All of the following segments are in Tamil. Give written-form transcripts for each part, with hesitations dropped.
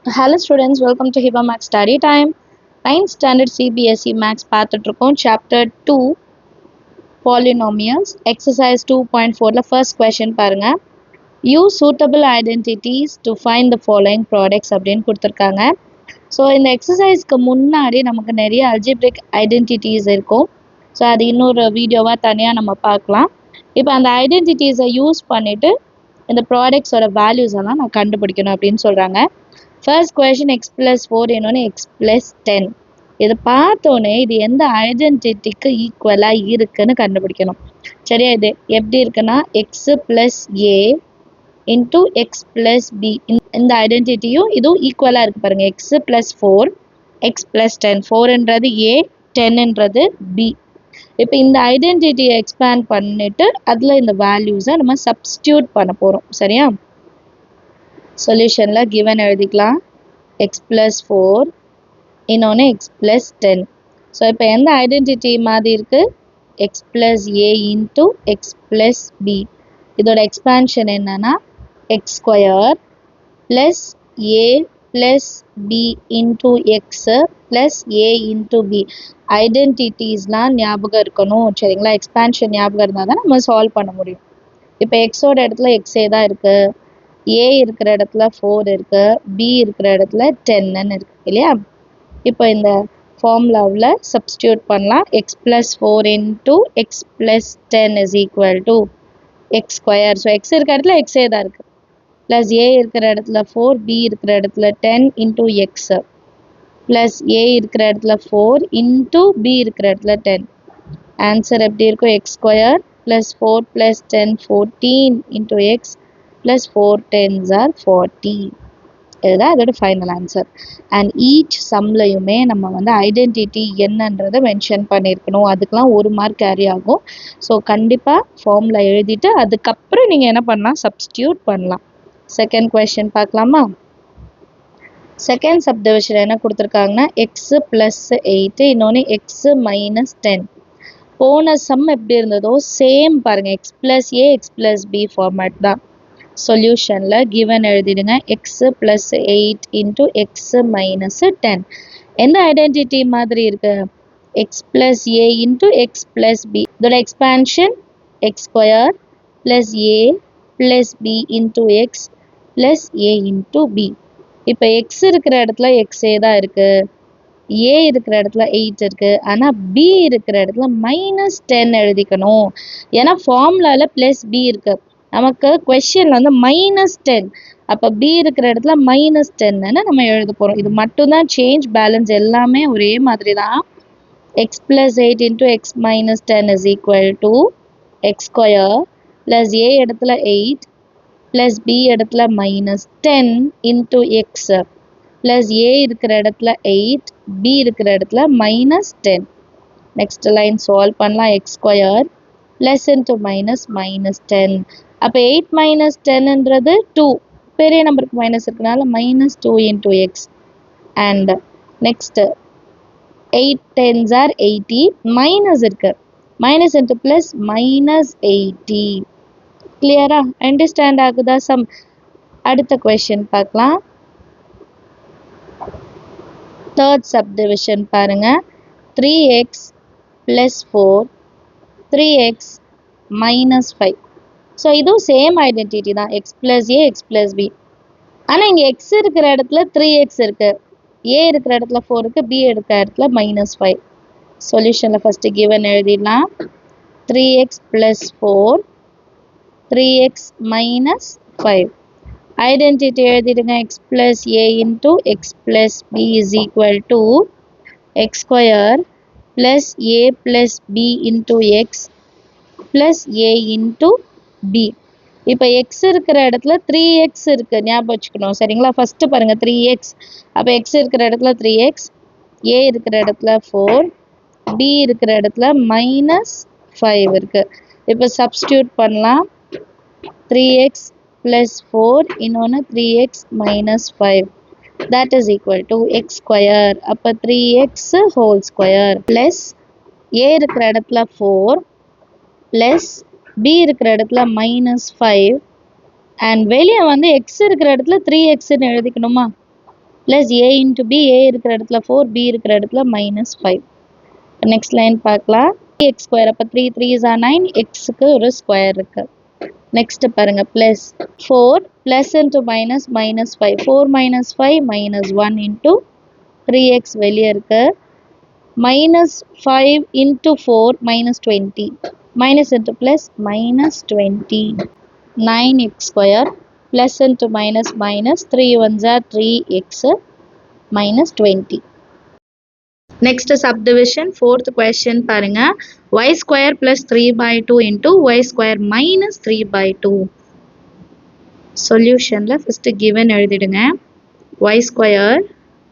Hello students, welcome to Hiba Max Study Time. 9th Standard CBSE Max பார்த்துட்டு இருக்கோம். Chapter 2 Polynomials Exercise 2.4ல first question பாருங்க. Use suitable identities to find the following products அப்படின்னு கொடுத்துருக்காங்க. ஸோ இந்த எக்ஸசைஸ்க்கு முன்னாடி நமக்கு நிறைய அல்ஜிப்ரிக் ஐடென்டிட்டிஸ் இருக்கும். ஸோ அது இன்னொரு வீடியோவாக தனியாக நம்ம பார்க்கலாம். இப்போ அந்த ஐடென்டிட்டிஸை யூஸ் பண்ணிவிட்டு இந்த ப்ராடக்ட்ஸோட வேல்யூஸ் எல்லாம் நான் கண்டுபிடிக்கணும் அப்படின்னு சொல்கிறாங்க. ஃபர்ஸ்ட் கொஷின் எக்ஸ் ப்ளஸ் 4 இன்னொன்று எக்ஸ் ப்ளஸ் 10. இதை பார்த்தோன்னே இது எந்த ஐடென்டிட்டிக்கு ஈக்குவலாக இருக்குன்னு கண்டுபிடிக்கணும். சரியா? இது எப்படி இருக்குன்னா X plus A into X plus B, இந்த ஐடென்டிட்டியும் இதுவும் ஈக்குவலாக இருக்குது பாருங்கள். எக்ஸ் ப்ளஸ் 4 எக்ஸ் ப்ளஸ் 10, 4ன்றது ஏ, 10ன்றது பி. இப்போ இந்த ஐடென்டிட்டியை எக்ஸ்பேண்ட் பண்ணிட்டு அதில் இந்த வேல்யூஸை நம்ம சப்ஸ்டியூட் பண்ண போகிறோம். சரியா? சொல்யூஷனில் கிவன் எழுதிக்கலாம். எக்ஸ் ப்ளஸ் 4 இன்னொன்று எக்ஸ் ப்ளஸ் 10. ஸோ இப்போ எந்த ஐடென்டிட்டி மாதிரி இருக்குது? X plus A into X plus B. இதோட எக்ஸ்பேன்ஷன் என்னன்னா X square plus A plus B into X plus A into B. ஐடென்டிட்டிஸ்லாம் ஞாபகம் இருக்கணும். சரிங்களா? எக்ஸ்பேன்ஷன் ஞாபகம் இருந்தால் தான் நம்ம சால்வ் பண்ண முடியும். இப்போ எக்ஸோட இடத்துல எக்ஸே தான் இருக்குது, ஏ இருக்கிற இடத்துல 4 இருக்குது, பி இருக்கிற இடத்துல 10ன்னு இருக்குது இல்லையா? இப்போ இந்த ஃபார்முலாவில் சப்ஸ்டியூட் பண்ணலாம். X plus 4 into X plus 10 is equal to X square. So X இருக்கிற இடத்துல எக்ஸே தான் இருக்குது, ப்ளஸ் ஏ இருக்கிற இடத்துல 4, பி இருக்கிற இடத்துல 10 இன்ட்டு எக்ஸு ப்ளஸ் ஏ இருக்கிற இடத்துல 4 இன்ட்டு பி இருக்கிற இடத்துல 10. ஆன்சர் எப்படி இருக்கும்? X square plus 4 plus 10 14 into X plus 4 10s are 40. இதுதான் அதோட ஃபைனல் ஆன்சர். அண்ட் ஈச் சம்லையுமே நம்ம வந்து ஐடென்டிட்டி என்னன்றதை மென்ஷன் பண்ணியிருக்கணும். அதுக்கெலாம் 1 மார்க் கேரி ஆகும். ஸோ கண்டிப்பாக ஃபார்முலா எழுதிட்டு அதுக்கப்புறம் நீங்கள் என்ன பண்ணலாம்? சப்ஸ்டியூட் பண்ணலாம். செகண்ட் கொஸ்டின் பார்க்கலாமா? செகண்ட் சப்டிவிஷன் என்ன கொடுத்துருக்காங்கன்னா எக்ஸு ப்ளஸ் 8 இன்னொன்று எக்ஸு மைனஸ் 10. போன சம் எப்படி இருந்ததோ சேம் பாருங்கள், X plus A X plus B format தான். சொல்யூஷனில் கிவன் எழுதிடுங்க. X plus 8 into X minus 10. எந்த ஐடென்டிட்டி மாதிரி இருக்குது? X plus A into X plus B. இதோட expansion X square plus A plus B into X plus A into B. இப்போ எக்ஸ் இருக்கிற இடத்துல எக்ஸே தான் இருக்குது, ஏ இருக்கிற இடத்துல 8 இருக்குது, ஆனால் பி இருக்கிற இடத்துல மைனஸ் 10 எழுதிக்கணும். ஏன்னா ஃபார்முலாவில் ப்ளஸ் பி இருக்குது, நமக்கு கொஸ்டினில் வந்து மைனஸ் 10. அப்போ பி இருக்கிற இடத்துல மைனஸ் 10ன்னு நம்ம எழுத போகிறோம். இது மட்டும்தான் சேஞ்ச், பேலன்ஸ் எல்லாமே ஒரே மாதிரி தான். X plus 8 into X minus 10 is equal to X square plus A இடத்துல 8 ப்ளஸ் பி இடத்துல minus 10 into X plus A இருக்கிற இடத்துல 8, பி இருக்கிற இடத்துல மைனஸ் 10. நெக்ஸ்ட் லைன் சால்வ் பண்ணலாம். X square plus into minus minus 10. அப்போ 8 மைனஸ் 10ன்றது 2, பெரிய நம்பருக்கு மைனஸ் இருக்கனால minus 2 into X. And next 8 10s are 80, minus இருக்கு, மைனஸ் இன்ட்டு ப்ளஸ் மைனஸ் 80. கிளியரா? அண்டர்ஸ்டாண்ட் ஆகுதா சம்? அடுத்த கொஸ்டின் பார்க்கலாம். தேர்ட் சப்டிவிஷன் பாருங்க. 3x plus 4 3x minus 5. So இதுவும் சேம் ஐடென்டிட்டி தான், X plus A X plus B. ஆனால் இங்கே எக்ஸ் இருக்கிற இடத்துல 3x இருக்குது, ஏ இருக்கிற இடத்துல 4 இருக்குது, பி இருக்கிற இடத்துல மைனஸ் 5. சொல்யூஷனில் ஃபஸ்ட்டு கிவன் எழுதிடலாம். 3x plus 4 3x minus 5. Identity எழுதிடுங்க. X plus A into X plus B is equal to X square plus A plus B into X plus A into B. இப்போ எக்ஸ் இருக்கிற இடத்துல 3x இருக்குது, ஞாபகம் வச்சுக்கணும். சரிங்களா? ஃபஸ்ட்டு பாருங்கள் 3x. அப்போ எக்ஸ் இருக்கிற இடத்துல 3x, ஏ இருக்கிற இடத்துல 4, பி இருக்கிற இடத்துல மைனஸ் 5 இருக்குது. இப்போ சப்ஸ்டியூட் பண்ணலாம். 3x ப்ளஸ் 4 இன்னொன்று 3x minus 5, that is equal to x square. அப்போ 3x whole square plus A இருக்கிற இடத்துல 4 ப்ளஸ் பி இருக்கிற இடத்துல -5 அண்ட் வெளியே வந்து x இருக்கிற இடத்துல 3xன்னு எழுதிக்கணுமா? plus a into b, a இருக்கிற இடத்துல 4, b இருக்கிற இடத்துல -5. நெக்ஸ்ட் லைன் பார்க்கலாம். x ஸ்கொயர், அப்போ 3 3s are 9, xக்கு ஒரு ஸ்கொயர் இருக்கு. நெக்ஸ்ட் பாருங்க, plus 4 plus into minus -5, 4 minus 5 -1 into 3x வெளியே இருக்கு. -5 into 4 -20, minus into plus -20, 9x square plus into minus 3 ones are 3x -20. Next subdivision, fourth question பாருங்க, y square plus 3/2 into y square minus 3/2. Solutionல first given எழுதிடுங்க. y square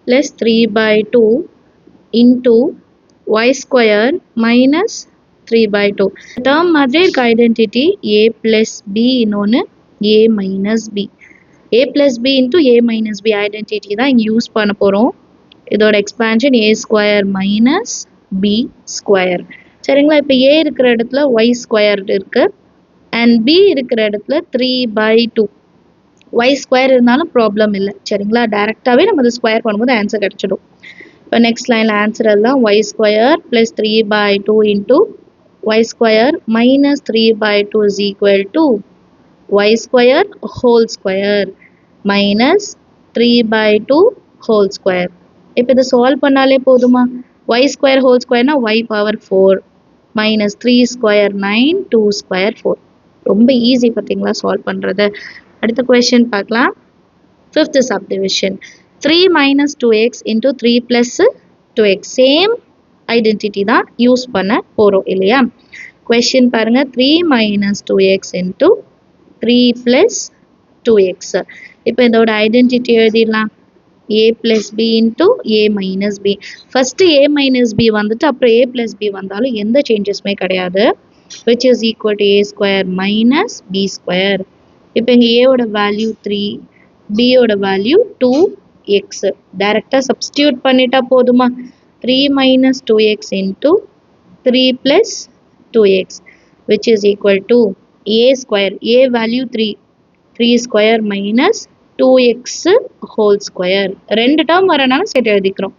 plus 3/2 into y square minus 3/2. term மாதிரி இருக்க identity a plus b இன்னொன்னு a minus b. a plus b into a minus b identity தான் இங்க யூஸ் பண்ண போறோம். இதோட expansion a square minus b square. சரிங்களா, இப்போ a இருக்கிற இடத்துல y square இருக்கு and b இருக்கிற இடத்துல 3/2. y square இருந்தாலும் ப்ராப்ளம் இல்லை. சரிங்களா, டைரக்டாவே நம்ம அதை ஸ்கொயர் பண்ணும்போது ஆன்சர் கிடைச்சிடும். இப்போ நெக்ஸ்ட் லைனில் ஆன்சர் எல்லாம் y square plus 3/2 into y square minus 3/2 is equal to y square whole square minus 3/2 whole square. இப்போ இதை சால்வ் பண்ணாலே போதுமா? y square whole squareனா y power 4 minus 3 square 9, 2 square 4. ரொம்ப ஈஸி பார்த்தீங்களா சால்வ் பண்ணுறது. அடுத்த கொஸ்டின் பார்க்கலாம். Fifth subdivision, 3 minus 2x into 3 plus 2x. Same identity தான் யூஸ் பண்ண போகிறோம் இல்லையா? கொஸ்டின் பாருங்க, 3 minus 2x into 3 plus 2x. இப்போ இதோட ஐடென்டிட்டி எழுதிடலாம். a plus b into a minus b. First a minus b வந்துட்டு அப்புறம் a plus b வந்தாலும் எந்த சேஞ்சஸுமே கிடையாது. which is equal to a square minus b square. இப்போ இங்கே a ஓட வேல்யூ 3, b ஓட வேல்யூ 2x. டைரக்டாக சப்ஸ்டியூட் பண்ணிட்டா போதுமா? 3 minus 2x into 3 plus 2x which is equal to a square, a value 3, 3 square minus 2x whole square. ரெண்டு டேர்ம் வரனால சேர்த்து எழுதிக்கிறோம்.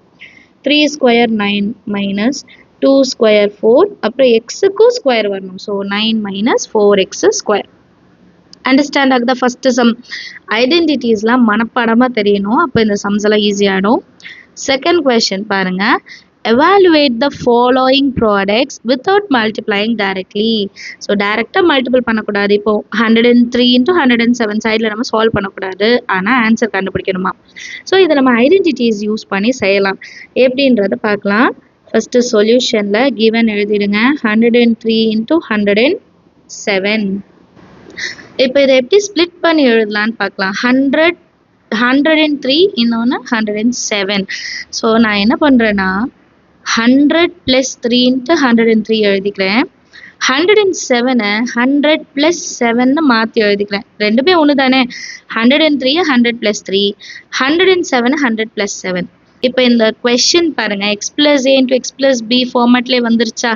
3 square 9 minus 2 square 4, அப்புறம் xக்கு ஸ்கொயர் வரணும். So 9 minus 4x square. Understand ஆகுதா? ஃபர்ஸ்ட் சம் ஐடென்டிட்டிஸ்லாம் மனப்பாடமாக தெரியணும். அப்போ இந்த சம்ஸ் எல்லாம் ஈஸியாகிடும். செகண்ட் கொஸ்டின் பாருங்க, evaluate the following products without multiplying directly. So டைரெக்டாக மல்டிபிள் பண்ணக்கூடாது. இப்போ 103 into 107 சைடில் நம்ம சால்வ் பண்ணக்கூடாது, ஆனால் ஆன்சர் கண்டுபிடிக்கணுமா? ஸோ இதை நம்ம ஐடென்டிட்டிஸ் யூஸ் பண்ணி செய்யலாம். எப்படின்றத பார்க்கலாம். ஃபஸ்ட்டு சொல்யூஷனில் கிவன் எழுதிடுங்க. 103 into 107. இப்போ இதை எப்படி ஸ்ப்ளிட் பண்ணி எழுதலான்னு பார்க்கலாம். 103 இன்னொன்று 107. ஸோ நான் என்ன பண்ணுறேன்னா 100 plus 3 into 103 எழுதிக்கிறேன். 107 100 plus 7 மாற்றி எழுதிக்கிறேன். ரெண்டுமே ஒன்று தானே. 103 100 plus 3, 107 100 plus 7. இப்போ இந்த கொஸ்டின் பாருங்க, x plus a into x plus b ஃபார்மேட்லேயே வந்துருச்சா?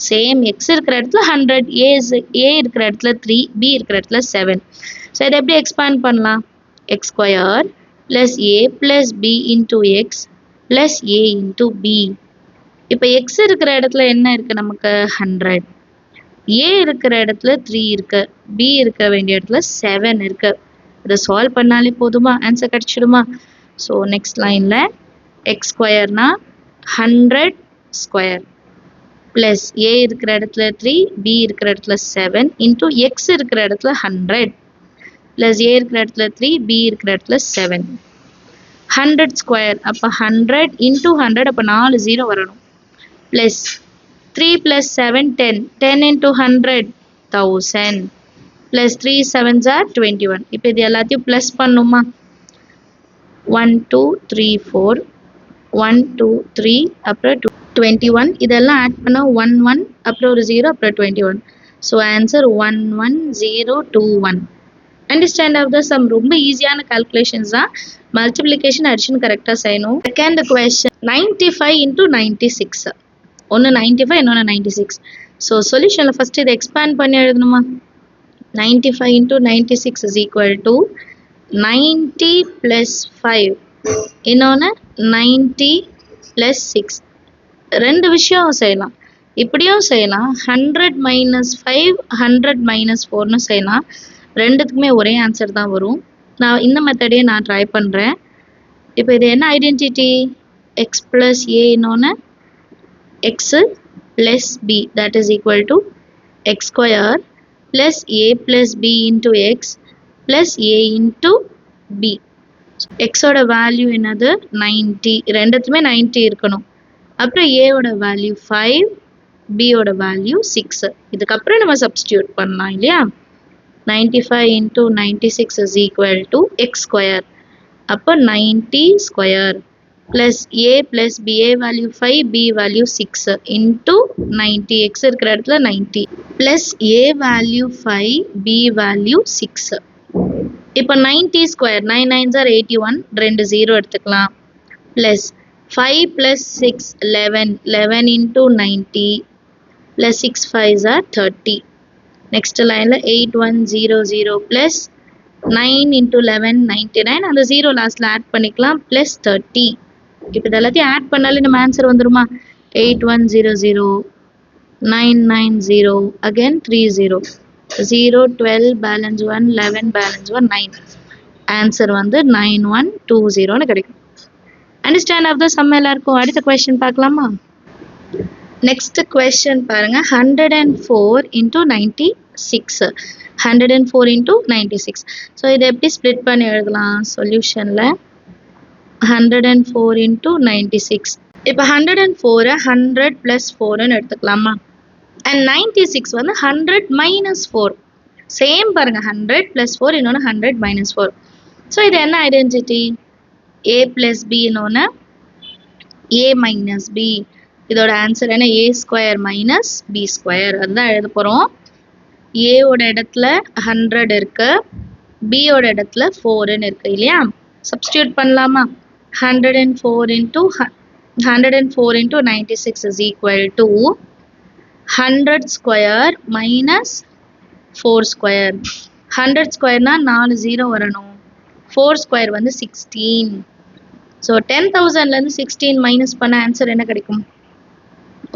சேம் x இருக்கிற இடத்துல 100, a இருக்கிற இடத்துல 3, b இருக்கிற இடத்துல 7. ஸோ இதை எப்படி எக்ஸ்பேண்ட் பண்ணலாம்? x square plus a plus b into x plus a into b. இப்போ x இருக்கிற இடத்துல என்ன இருக்குது நமக்கு? 100. a இருக்கிற இடத்துல 3 இருக்கு, b இருக்க வேண்டிய இடத்துல 7 இருக்கு. இதை சால்வ் பண்ணாலே போதுமா? ஆன்சர் கிடச்சிடுமா? ஸோ நெக்ஸ்ட் லைனில் x ஸ்கொயர்னா 100 ஸ்கொயர் ப்ளஸ் a இருக்கிற இடத்துல 3, b இருக்கிற இடத்துல 7 இன்ட்டு x இருக்கிற இடத்துல 100 ப்ளஸ் a இருக்கிற இடத்துல 3, b இருக்கிற இடத்துல 7. 100 ஸ்கொயர், அப்போ 100 இன்ட்டு 100, அப்போ 4 0 வரணும். Plus 3 plus 7 10, 10 into 100 1000 plus 3 7s are 21. இப்போ இது எல்லாத்தையும் ப்ளஸ் பண்ணுமா? 1 2 3 4, 1 2 3, அப்புறம் 21. இதெல்லாம் ஆட் பண்ணால் 1 1, அப்புறம் ஒரு 0, அப்புறம் 21. So answer 1 1 0 2 1. Understand of the sum. ரொம்ப ஈஸியான கால்குலேஷன்ஸ் தான். மல்டிப்ளிகேஷன் அடிஷன் கரெக்டாக செய்யணும். Second question 95 into 96. ஒன்று 95 இன்னொன்று 96. ஸோ சொல்யூஷனில் ஃபஸ்ட்டு இதை எக்ஸ்பேண்ட் பண்ணி எழுதணுமா? 95 into 96 is equal to 90 plus 5 இன்னொன்று 90 + 6. ரெண்டு விஷயம் செய்யலாம். இப்படியும் செய்யலாம். 100 - 5 100 - 4ன்னு செய்யலாம். ரெண்டுத்துக்குமே ஒரே ஆன்சர் தான் வரும். நான் இந்த மெத்தடே நான் ட்ரை பண்ணுறேன். இப்போ இது என்ன ஐடென்டிட்டி? x + a இன்னொன்று x + b that is equal to x square plus a plus b into x plus a into b. x ஓட வேல்யூ என்னது? 90. ரெண்டுத்துமே 90 இருக்கணும். அப்புறம் a ஓட வேல்யூ 5, b ஓட வேல்யூ 6. இதுக்கப்புறம் நம்ம சப்ஸ்டியூட் பண்ணலாம் இல்லையா? 95 into 96 is equal to x square. அப்போ 90 square plus a plus b, a value 5, b value 6 into 90, x இருக்கிற இடத்துல 90 plus a value 5, b value 6. இப்போ 90 square 9 9s are 81, ரெண்டு 0 எடுத்துக்கலாம் plus 5 plus 6 11, 11 into 90 plus 6 5s are 30. Next line 8100 plus 9 into 11 99, அந்த 0 லாஸ்ட்ல ஆட் பண்ணிக்கலாம் plus 30. இப்போ இதெல்லாத்தையும் ஆட் பண்ணாலே நம்ம ஆன்சர் வந்துருமா? 8100 990 again 30 0 12 balance 1 11 balance 1 9. ஆன்சர் வந்து 9120ன்னு கிடைக்கும். அண்டர்ஸ்டாண்ட் ஆஃப் த சம் எல்லாருக்கும். அடுத்த கொஸ்டின் பார்க்கலாமா? நெக்ஸ்ட் கொஸ்டின் பாருங்க. 104 into 96. 104 into 96. ஸோ இதை எப்படி ஸ்ப்ளிட் பண்ணி எழுதலாம்? சொல்யூஷனில் 104 into 96. இப்போ 104 100 + 4ன்னு எடுத்துக்கலாமா? அண்ட் 96 வந்து 100 - 4. சேம் பாருங்க, 100 + 4 இன்னொன்று 100 - 4. ஸோ இது என்ன ஐடென்டிட்டி? a + b இன்னொன்று a - b. இதோட ஆன்சர் என்ன? a square minus b square. அதுதான் எழுத போகிறோம். a ஓட இடத்துல 100 இருக்கு, b ஓட இடத்துல 4ன்னு இருக்கு இல்லையா? சப்ஸ்டியூட் பண்ணலாமா? 104 into 96 is equal to 100 square minus 4 square. 100 squareனா 4 0 வரணும். 4 square வந்து 16. ஸோ 10,000லேருந்து 16 மைனஸ் பண்ண ஆன்சர் என்ன கிடைக்கும்?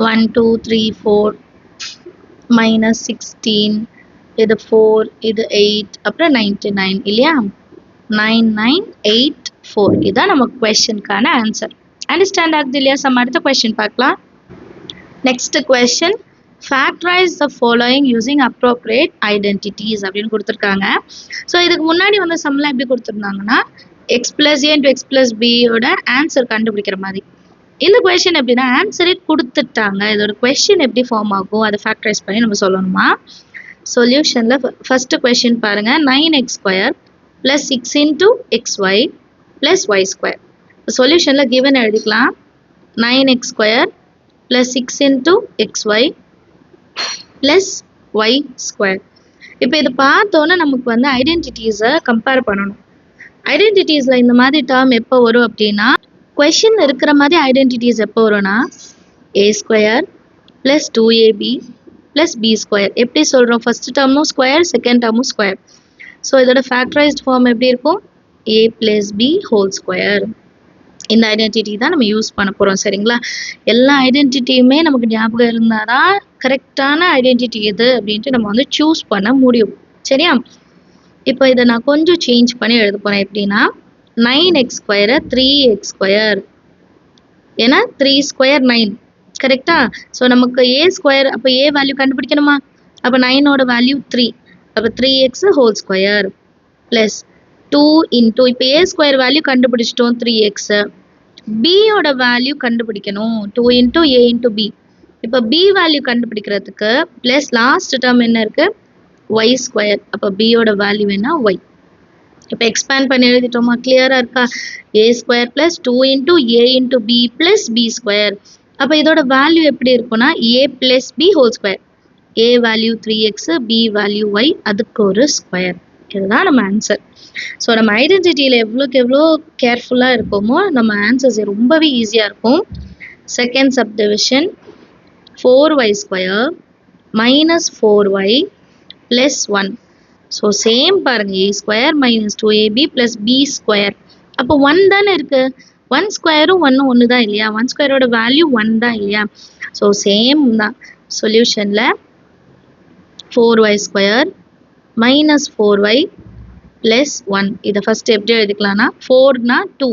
1 2 3 4 minus 16, இது 4, இது 8, அப்புறம் 99 இல்லையா? 9984. இதுதான் நம்ம கொஸ்டினுக்கான ஆன்சர். அண்டர்ஸ்டாண்ட் ஆகுது இல்லையா? நம்ம அடுத்த கொஸ்டின் பார்க்கலாம். நெக்ஸ்ட் கொஸ்டின், ஃபேக்டரைஸ் த ஃபாலோயிங் யூசிங் அப்ரோப்ரியேட் ஐடென்டிட்டிஸ் அப்படின்னு கொடுத்துருக்காங்க. ஸோ இதுக்கு முன்னாடி வந்து சம்லாம் எப்படி கொடுத்துருந்தாங்கன்னா x + a into x + b யோட ஆன்சர் கண்டுபிடிக்கிற மாதிரி. இந்த கொஸ்டின் எப்படின்னா ஆன்சரே கொடுத்துட்டாங்க. இதோட கொஸ்டின் எப்படி ஃபார்ம் ஆகும் அதை ஃபேக்டரைஸ் பண்ணி நம்ம சொல்லணுமா? சொல்யூஷனில் ஃபர்ஸ்ட் கொஸ்டின் பாருங்க. 9x² + 6 into xy + y². சொல்யூஷனில் given எழுதிக்கலாம். 9x² + 6 into xy + y². இப்போ இது பார்த்தோன்னா நமக்கு வந்து ஐடென்டிட்டிஸை கம்பேர் பண்ணணும். ஐடென்டிட்டிஸில் இந்த மாதிரி டேர்ம் எப்போ வரும் அப்படின்னா, கொஷின் இருக்கிற மாதிரி ஐடென்டிட்டிஸ் எப்போ வரும்னா a² + 2ab + b². எப்படி சொல்கிறோம்? ஃபர்ஸ்ட் டேர்மும் ஸ்கொயர், செகண்ட் டேர்மும் ஸ்கொயர். ஸோ இதோட ஃபேக்டரைஸ்ட் ஃபார்ம் எப்படி இருக்கும்? a + b (2). இந்த ஐடென்டிட்டி தான் நம்ம யூஸ் பண்ண போகிறோம். சரிங்களா? எல்லா ஐடென்டிட்டியுமே நமக்கு ஞாபகம் இருந்தால் தான் கரெக்டான ஐடென்டிட்டி எது அப்படின்ட்டு நம்ம வந்து சூஸ் பண்ண முடியும். சரியா? இப்போ இதை நான் கொஞ்சம் சேஞ்ச் பண்ணி எழுத போகிறேன். எப்படின்னா 9x² 3x². ஏன்னா 3² 9 கரெக்டா? ஸோ நமக்கு a², அப்போ a வேல்யூ கண்டுபிடிக்கணுமா? அப்போ 9ஓட வேல்யூ 3, அப்போ 3x² ப்ளஸ் 2 இன்டூ, இப்போ a² வேல்யூ கண்டுபிடிச்சிட்டோம் 3x. b-யோட வேல்யூ கண்டுபிடிக்கணும் 2 இன்டூ a இன்டூ b. இப்போ b வேல்யூ கண்டுபிடிக்கிறதுக்கு ப்ளஸ் லாஸ்ட் டேர்ம் என்ன இருக்கு? y². அப்போ b-யோட வேல்யூ என்ன? y. இப்போ எக்ஸ்பேண்ட் பண்ணி எழுதிட்டோமா? கிளியராக இருக்கா? a² + 2 into a into b plus b². அப்போ இதோட வேல்யூ எப்படி இருக்குன்னா a + b (2). a value 3x, b value y, அதுக்கு ஒரு ஸ்கொயர். இதுதான் நம்ம ஆன்சர். ஸோ நம்ம ஐடென்டிட்டியில் எவ்வளோக்கு எவ்வளோ கேர்ஃபுல்லாக இருக்கோமோ நம்ம ஆன்சர்ஸ் ரொம்பவே ஈஸியாக இருக்கும். Second subdivision 4y² - 4y + 1. So same பாருங்க, a² - 2ab + b². அப்போ 1 தானே இருக்கு. 1 ஸ்கொயரும் 1 ஒன்று தான் இல்லையா? 1 ஸ்கொயரோட வேல்யூ 1 தான் இல்லையா? ஸோ சேம் தான். சொல்யூஷனில் 4y square minus 4y plus 1. இதை ஃபஸ்ட்டு எப்படி எழுதிக்கலாம்னா 4னா 2.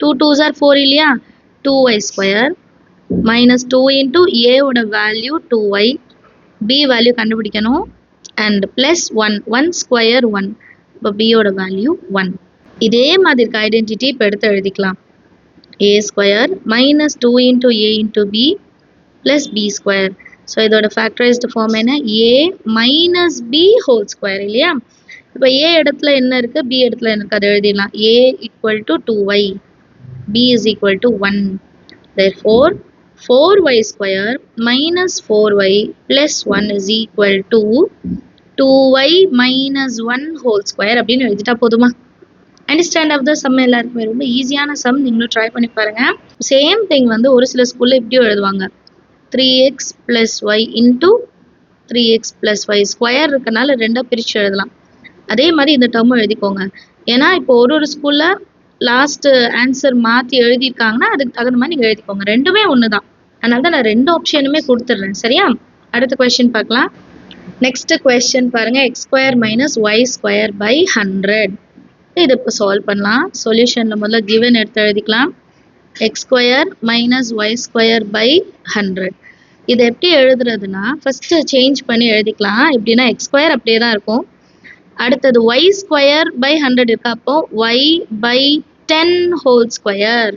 2 2s are 4 இல்லையா? 2y ஸ்கொயர் மைனஸ் 2 இன்ட்டு ஏவோட வேல்யூ 2y, b வேல்யூ கண்டுபிடிக்கணும், அண்ட் ப்ளஸ் 1. 1 ஸ்கொயர் 1. இப்போ பியோட வேல்யூ 1. இதே மாதிரி இருக்க ஐடென்டிட்டி இப்போ எடுத்து எழுதிக்கலாம். a square minus 2 into a into b plus b square. So இதோட ஃபேக்டரைஸ்டு ஃபார்ம் என்ன? a minus b whole square இல்லையா? இப்போ a இடத்துல என்ன இருக்குது, b இடத்துல என்ன இருக்குது, அதை எழுதிடலாம். a equal to 2y, b is equal to 1. therefore 4y square minus 4y plus 1 is equal to 2y minus 1 whole square அப்படின்னு எழுதிட்டா போதுமா? அண்டர்ஸ்டாண்ட் ஆஃப் த சம் எல்லாருக்குமே ரொம்ப ஈஸியான சம். நீங்களும் ட்ரை பண்ணி பாருங்கள். சேம் திங் வந்து ஒரு சில ஸ்கூலில் இப்படியும் எழுதுவாங்க. 3x plus Y into 3x plus Y square இருக்கனால ரெண்டாக பிரித்து எழுதலாம். அதே மாதிரி இந்த டேர்மும் எழுதிக்கோங்க. ஏன்னா இப்போ ஒரு ஸ்கூலில் லாஸ்ட்டு ஆன்சர் மாற்றி எழுதியிருக்காங்கன்னா அதுக்கு தகுந்த மாதிரி நீங்கள் எழுதிக்கோங்க. ரெண்டுமே ஒன்று தான். அதனால தான் நான் ரெண்டு ஆப்ஷனுமே கொடுத்துட்றேன். சரியா? அடுத்த கொஸ்டின் பார்க்கலாம். நெக்ஸ்ட் கொஸ்டின் பாருங்கள். X square minus Y square by 100. இது இப்போ சால்வ் பண்ணலாம். சொல்யூஷனில் முதல்ல கிவன் எடுத்து எழுதிக்கலாம். X square minus Y square by 100. இதை எப்படி எழுதுறதுன்னா ஃபஸ்ட்டு சேஞ்ச் பண்ணி எழுதிக்கலாம். எப்படின்னா எக்ஸ் ஸ்கொயர் அப்படியே தான் இருக்கும். அடுத்தது ஒய் ஸ்கொயர் பை 100 இருக்கா, அப்போ ஒய் பை 10 ஹோல் ஸ்கொயர்.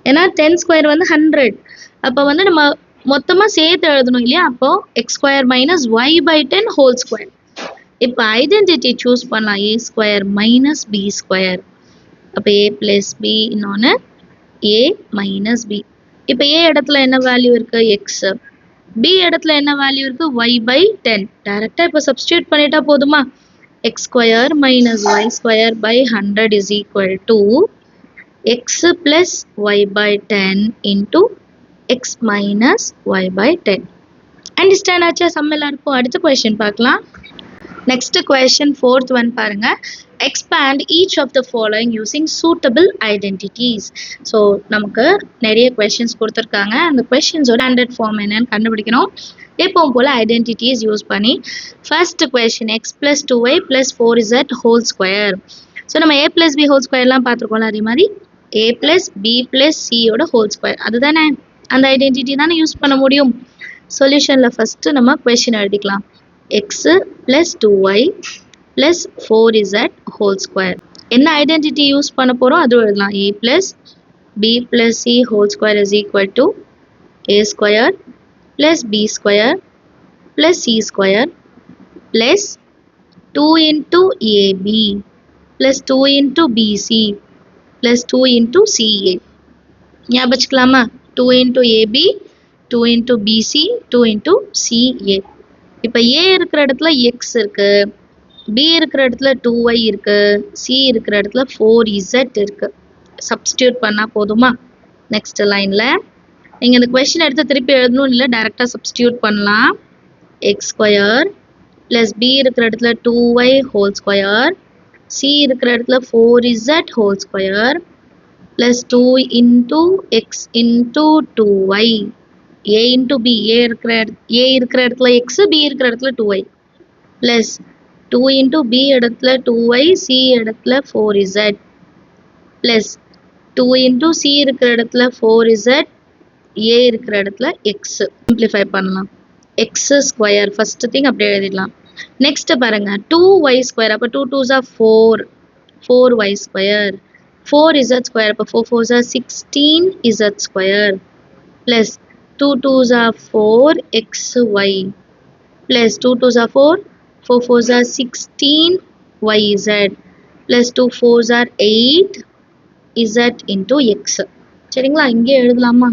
ஏன்னா 10 ஸ்கொயர் வந்து 100. அப்போ வந்து நம்ம மொத்தமாக சேர்த்து எழுதணும் இல்லையா? அப்போது X square minus Y by 10 whole square. இப்போ ஐடென்டிட்டி சூஸ் பண்ணலாம். A square minus B square. அப்போ ஏ ப்ளஸ் பி, இன்னொன்று ஏ மைனஸ் பி. இப்போ ஏ இடத்துல என்ன வேல்யூ இருக்குது? எக்ஸ். பி இடத்துல என்ன வேல்யூ இருக்குது? Y by 10. டேரெக்டாக இப்போ சப்ஸ்டியூட் பண்ணிட்டா போதுமா? X square minus Y square by 100 is equal to X plus Y by 10 into X minus Y by 10. Understand ஆச்சா சம் எல்லாருக்கும்? அடுத்த கொஸ்டின் பார்க்கலாம். நெக்ஸ்ட் கொஸ்டின் ஃபோர்த் ஒன் பாருங்க. Expand each of the following using suitable identities. So நமக்கு நிறைய கொஸ்டின்ஸ் கொடுத்துருக்காங்க. அந்த கொஸ்டின்ஸோட ஸ்டாண்டர்ட் ஃபார்ம் என்னன்னு கண்டுபிடிக்கணும். எப்பவும் போல் ஐடென்டிட்டிஸ் யூஸ் பண்ணி first question X plus 2y plus 4z whole square. So நம்ம a ப்ளஸ் பி ஹோல் ஸ்கொயர்லாம் பார்த்துருக்கோம்ல, அதே மாதிரி a ப்ளஸ் பி ப்ளஸ் சியோட ஹோல் ஸ்கொயர். அதுதானே அந்த ஐடென்டிட்டி தானே யூஸ் பண்ண முடியும். சொல்யூஷனில் ஃபஸ்ட்டு நம்ம கொஸ்டின் எழுதிக்கலாம். x plus 2y plus 4z whole square. என்ன ஐடென்டிட்டி யூஸ் பண்ண போகிறோம் அது எழுதலாம். a plus b plus c whole square is equal to a square plus b square plus c square plus 2 into ab plus 2 into bc plus 2 into ca. ஞாபகம் வச்சுக்கலாமா? 2 into ab, 2 into bc, 2 into ca. இப்போ ஏ இருக்கிற இடத்துல எக்ஸ் இருக்குது, பி இருக்கிற இடத்துல 2y இருக்குது, சி இருக்கிற இடத்துல 4z இருக்குது. சப்ஸ்டியூட் பண்ணால் போதுமா? நெக்ஸ்ட் லைனில் நீங்கள் இந்த கொஸ்டின் எடுத்து திருப்பி எழுதணும் இல்லை, டைரெக்டாக சப்ஸ்டியூட் பண்ணலாம். எக்ஸ் ஸ்கொயர் ப்ளஸ் பி இருக்கிற இடத்துல 2y ஹோல் ஸ்கொயர், சி இருக்கிற இடத்துல 4z whole square plus 2 into X into 2y. a into b, a இருக்கிற இடத்துல x, b இருக்கிற இடத்துல 2y plus 2 into b இடத்துல 2y, c இடத்துல 4z plus 2 into c இருக்கிற இடத்துல 4z, a இருக்கிற இடத்துல x. சிம்பிளிஃபை பண்ணலாம். x ஸ்கொயர் ஃபர்ஸ்ட் திங் அப்படியே எழுதிடலாம். நெக்ஸ்ட் பாருங்க 2y ஸ்கொயர். அப்போ 2 2s are 4, 4y square, 4z square. அப்போ 4 4s are 16z square plus 2 2s are 4xy plus 2 2s are 4, 4 4s are 16yz plus 2 4s are 8z into x. சரிங்களா? இங்கே எழுதலாமா?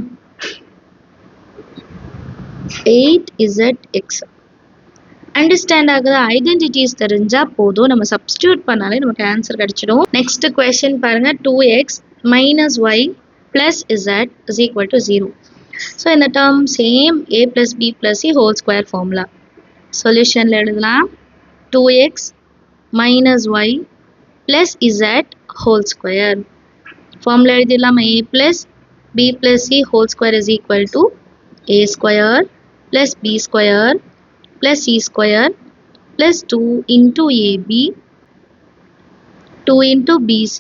8zx. அண்டர்ஸ்டாண்ட் ஆகுது. ஐடென்டிட்டிஸ் தெரிஞ்சால் போதும், நம்ம சப்ஸ்டியூட் பண்ணாலே நமக்கு ஆன்சர் கிடைச்சிடும். நெக்ஸ்ட் கொஸ்டின் பாருங்க. 2x minus y plus z is equal to 0. So இந்த term same a plus b plus c whole square formula. சொல்யூஷனில் எழுதலாம். 2x minus y plus z whole square. Formula எழுதிடலாமா? a plus b plus c whole square is equal to a square plus b square plus c square plus 2 into ab 2 into bc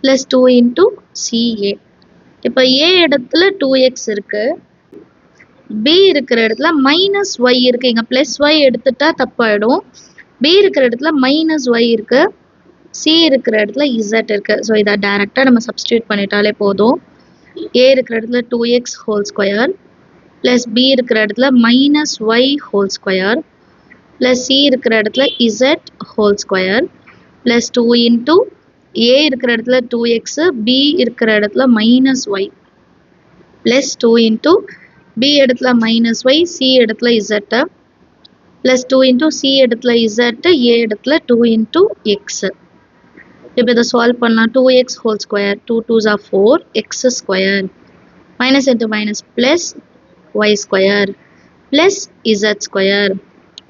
plus 2 into ca. இப்போ a இடத்துல 2x இருக்கு, b இருக்கிற இடத்துல minus y இருக்கு. இங்க plus y எடுத்துட்டா தப்பாயிடும். b இருக்கிற இடத்துல minus y இருக்கு, c இருக்கிற இடத்துல z இருக்கு. ஸோ இதை டைரக்டா நம்ம சப்ஸ்டியூட் பண்ணிட்டாலே போதும். a இருக்கிற இடத்துல 2x whole square plus b இருக்கிற இடத்துல minus y whole square plus c இருக்கிற இடத்துல z whole square plus 2 into a இருக்கிற இடத்துல 2x, b இருக்கிற இடத்துல minus y plus 2 into b இடத்துல minus y, c இடத்துல z plus 2 into c இடத்துல z, a இடத்துல 2 into x. இப்போ இதை சால்வ் பண்ணலாம். 2x whole square 2 2s are 4 x square minus into minus plus y square plus z square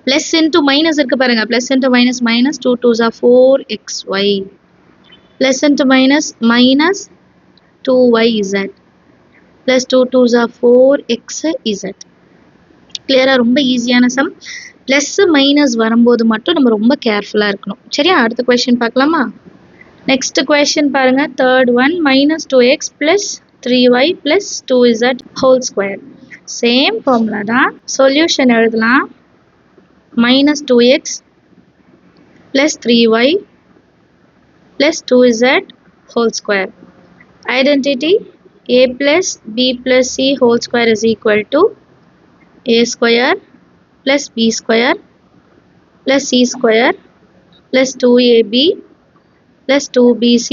plus into minus இருக்கு பாருங்க, plus into minus minus 2 2s are 4xy plus into minus minus 2yz plus 2 2s are 4xz. கிளியரா? ரொம்ப ஈஸியான சம். பிளஸ் மைனஸ் வரும்போது மட்டும் நம்ம ரொம்ப கேர்ஃபுல்லா இருக்கணும். சரியா? அடுத்த கொஸ்டின் பார்க்கலாமா? நெக்ஸ்ட் கொஸ்டின் பாருங்க, third one, minus 2x plus 3y plus 2z whole square. Same formula தான். சொல்யூஷன் எழுதலாம். minus 2x plus 3y plus 2z whole square. Identity a plus b plus c whole square is equal to a square plus b square plus c square plus 2ab plus 2bc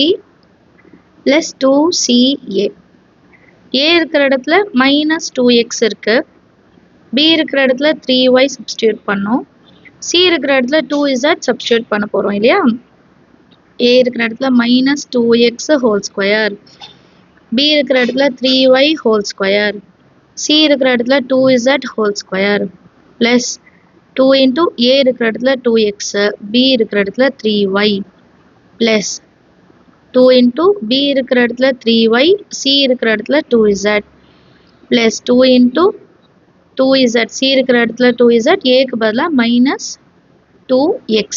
plus 2ca. a இருக்கிற இடத்துல minus 2x இருக்கு, b இருக்கிற இடத்துல 3y சப்ஸ்டியூட் பண்ணோம், c இருக்கிற இடத்துல 2z சப்ஸ்டியூட் பண்ண போறோம் இல்லையா? a இருக்கிற இடத்துல minus 2x whole square, b இருக்கிற இடத்துல 3y whole square, c இருக்கிற இடத்துல 2z whole square plus 2 into a இருக்கிற இடத்துல 2x, b இருக்கிற இடத்துல 3y plus 2 into b இருக்கிற இடத்துல 3y, c இருக்கிற இடத்துல 2z plus 2 into 2z, c இருக்கிற இடத்துல 2z, a க்கு பதிலா minus 2x.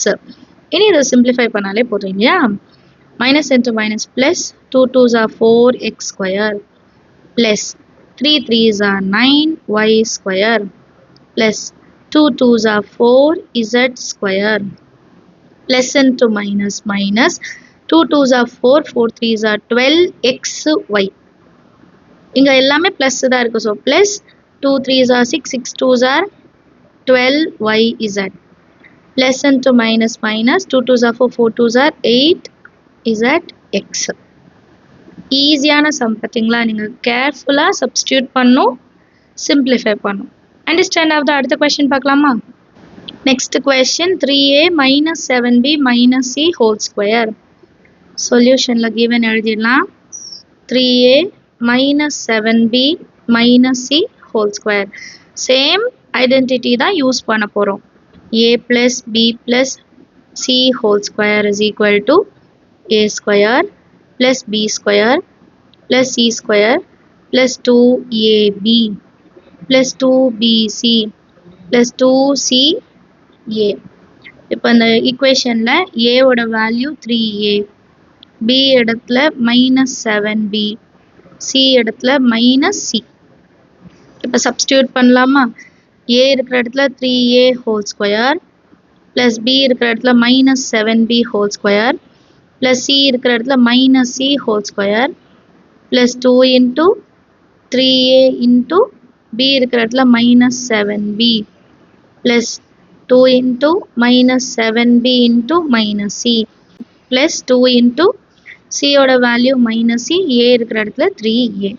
இனி இதை சிம்பிளிஃபை பண்ணாலே போதும் இல்லையா? minus into minus plus 2 2s are 4x square plus 3 3s are 9y square plus 2 2s are 4z square plus into minus minus 2 2s are 4 4 3s are 12xy. இங்க எல்லாமே பிளஸ் தான் இருக்கு. So plus 2 3s are 6 6 2s are 12yz plus into minus minus 2 2s are 4 4 2s are 8zx. ஈஸியான சம் பார்த்தீங்களா? நீங்கள் கேர்ஃபுல்லாக சப்ஸ்டியூட் பண்ணும், சிம்பிளிஃபை பண்ணும். அண்டர்ஸ்டாண்ட் ஆகுது? அடுத்த கொஸ்டின் பார்க்கலாமா? Next question, 3a minus 7b minus c whole square. சொல்யூஷனில் கிவன் எழுதிடலாம். 3a minus 7b minus c whole square. Same identity தான் யூஸ் பண்ண போகிறோம். a plus b plus c whole square is equal to a square plus b square plus c square plus 2ab plus 2bc plus 2ca. இப்போ இந்த ஈக்குவேஷனில் ஏவோட வேல்யூ 3a, b இடத்துல minus 7b, c இடத்துல minus c. இப்போ சப்ஸ்டியூட் பண்ணலாமா? a இருக்கிற இடத்துல 3a whole square plus b இருக்கிற இடத்துல minus 7b whole square plus c இருக்கிற இடத்துல minus c whole square plus 2 into 3a into b இருக்கிற இடத்துல minus 7b plus 2 into minus 7b into minus c plus 2 into c ஓட வேல்யூ minus c, a இருக்கிற இடத்துல 3a.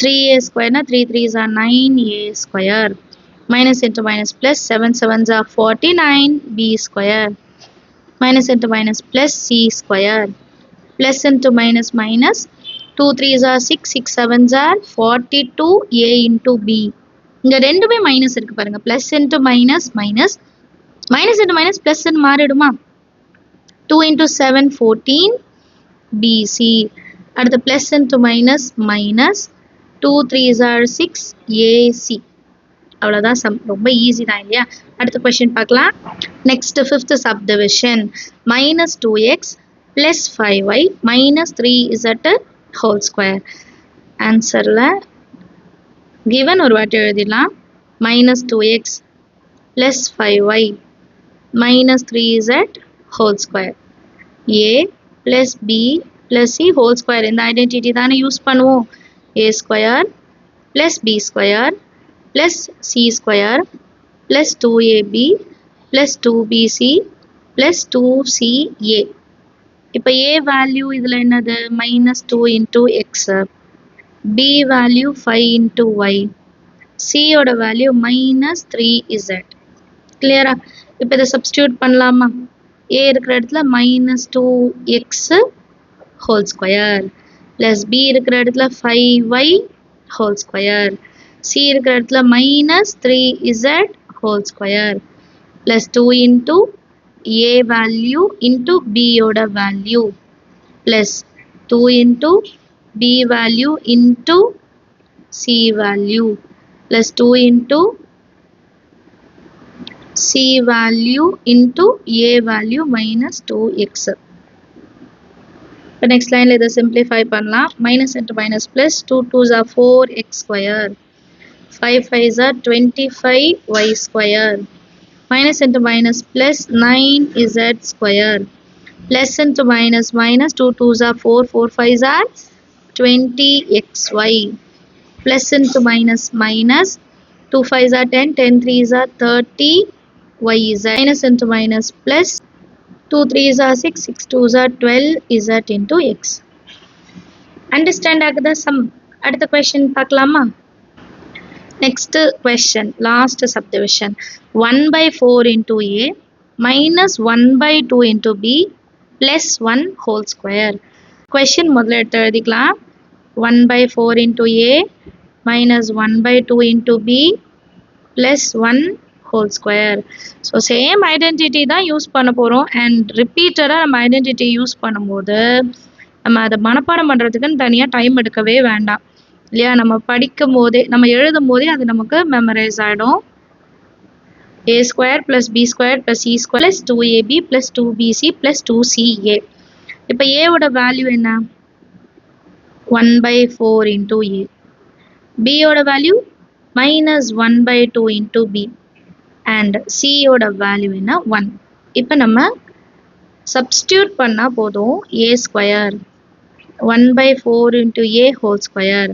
3a square na 3 3s are 9a square minus into minus plus 7 7s are 49b square minus into minus plus c square plus into minus minus 2 3s are 6 6 7s are 42a into b. இங்க ரெண்டுமே மைனஸ் இருக்கு பாருங்க. plus into minus minus minus into minus plus ன்னு மாறிடுமா? 2 into 7 14 bc அடுத்து plus into minus minus 2 3s are 6 AC. அவ்வளவுதான் sum. ரொம்ப ஈஸி தான் இல்லையா? அடுத்த கொஸ்டின் பார்க்கலாம். Next fifth subdivision minus 2x plus 5y minus 3z whole square. ஆன்சர்ல given ஒரு வாட்டி எழுதிடலாம். minus 2x plus 5y minus 3z whole square. a plus b plus c whole square. இந்த ஐடென்டிட்டி தானே யூஸ் பண்ணுவோம். a square plus b square plus c square plus 2ab plus 2bc plus 2ca. இப்போ a வேல்யூ இதில் என்னது minus 2 into x, b value 5 into y, c ஓட வேல்யூ minus 3z. கிளியரா? இப்போ இதை சப்ஸ்டியூட் பண்ணலாமா? a இருக்கிற இடத்துல minus 2x whole square plus b இருக்கிற இடத்துல 5y whole square, c இருக்கிற இடத்துல minus 3z whole square plus 2 into a value into b ஓட value plus 2 into b value into c value plus 2 into c value into a value minus 2x. இப்போ next line இதை simplify பண்ணலாம். minus into minus plus 2 2s are 4x square 5 5s are 25y square minus into minus plus 9z square plus into minus minus 2 2s are 4 4 5s are 20xy plus into minus minus 2 5s are 10 10 3s are 30yz minus into minus plus 2 3s are 6 6 2s are 12z into x. Understand ஆகுதா sum? அடுத்த question பார்க்கலாமா? Next question, last subdivision 1 by 4 into a minus 1 by 2 into b plus 1 whole square. Question முதல்ல எடுத்து எழுதிக்கலாம். 1 by 4 into a minus 1 by 2 into b plus 1 whole square. So same identity தான் யூஸ் பண்ண போகிறோம். அண்ட் ரிப்பீட்டடாக நம்ம ஐடென்டிட்டி யூஸ் பண்ணும்போது நம்ம அதை மனப்பாடம் பண்ணுறதுக்குன்னு தனியாக டைம் எடுக்கவே வேண்டாம் இல்லையா? நம்ம படிக்கும் போதே நம்ம எழுதும் போதே அது நமக்கு மெமரைஸ் ஆகிடும். a square plus b square plus c square plus 2ab plus 2bc plus 2ca. இப்போ a ஓட வேல்யூ என்ன? 1 by 4 into a. b ஓட value minus 1 by 2 into b. and c ஓட வேல்யூ என்ன? 1. இப்போ நம்ம சப்ஸ்டியூட் பண்ணால் போதும். a square 1 by 4 into a whole square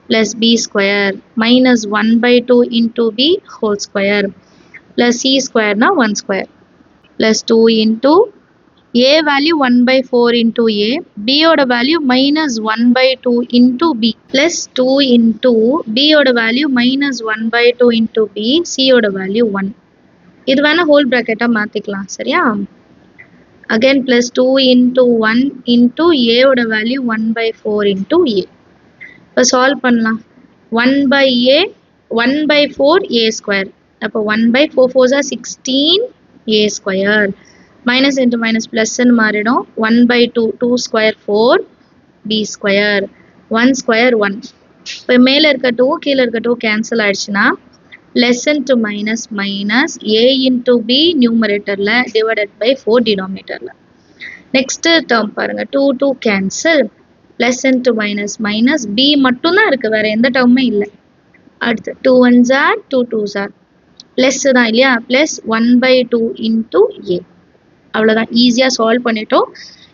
plus b square minus 1 by 2 into b whole square plus c square na 1 square plus 2 into a value 1 by 4 into a, b oda value minus 1 by 2 into b plus 2 into b oda value minus 1 by 2 into b, c oda value 1. இது வேணா whole bracket மாத்திக்கலாம். சரியா? again plus 2 into 1 into a oda value 1 by 4 into a. இப்போ சால்வ் பண்ணலாம். 1 by a 1 by 4 a square. அப்போ 1 by 4 4s are 16 a square. minus into minus plus ன்னு மாறிடும். 1 by 2 2 square 4 b square 1 square 1. இப்போ மேலே இருக்க 2 கீழே இருக்க 2 கேன்சல் ஆயிடுச்சுன்னா plus into minus minus a into b நியூமரேட்டரில் divided by 4 denominatorல. next term பாருங்க 2 2 cancel plus into minus minus b மட்டும்தான் இருக்கு, வேற எந்த டேர்முமே இல்லை. அடுத்து 2 1s are 2 2s are plus தான் இல்லையா? plus 1 by 2 into a. அவ்வளோதான், ஈஸியாக சால்வ் பண்ணிட்டோம்.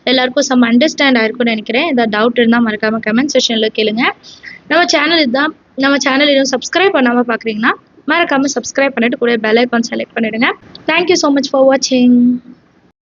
எல்லாருக்கும் சம் அண்டர்ஸ்டாண்ட் ஆயிருக்கும்னு நினைக்கிறேன். ஏதாவது டவுட் இருந்தால் மறக்காமல் கமெண்ட் செக்ஷனில் கேளுங்க. நம்ம சேனல் இன்னும் சப்ஸ்கிரைப் பண்ணாமல் பார்க்குறீங்கன்னா மறக்காமல் சப்ஸ்கிரைப் பண்ணிட்டு கூட பெல் ஐக்கான் செலக்ட் பண்ணிடுங்க. தேங்க்யூ ஸோ மச் ஃபார் வாட்சிங்.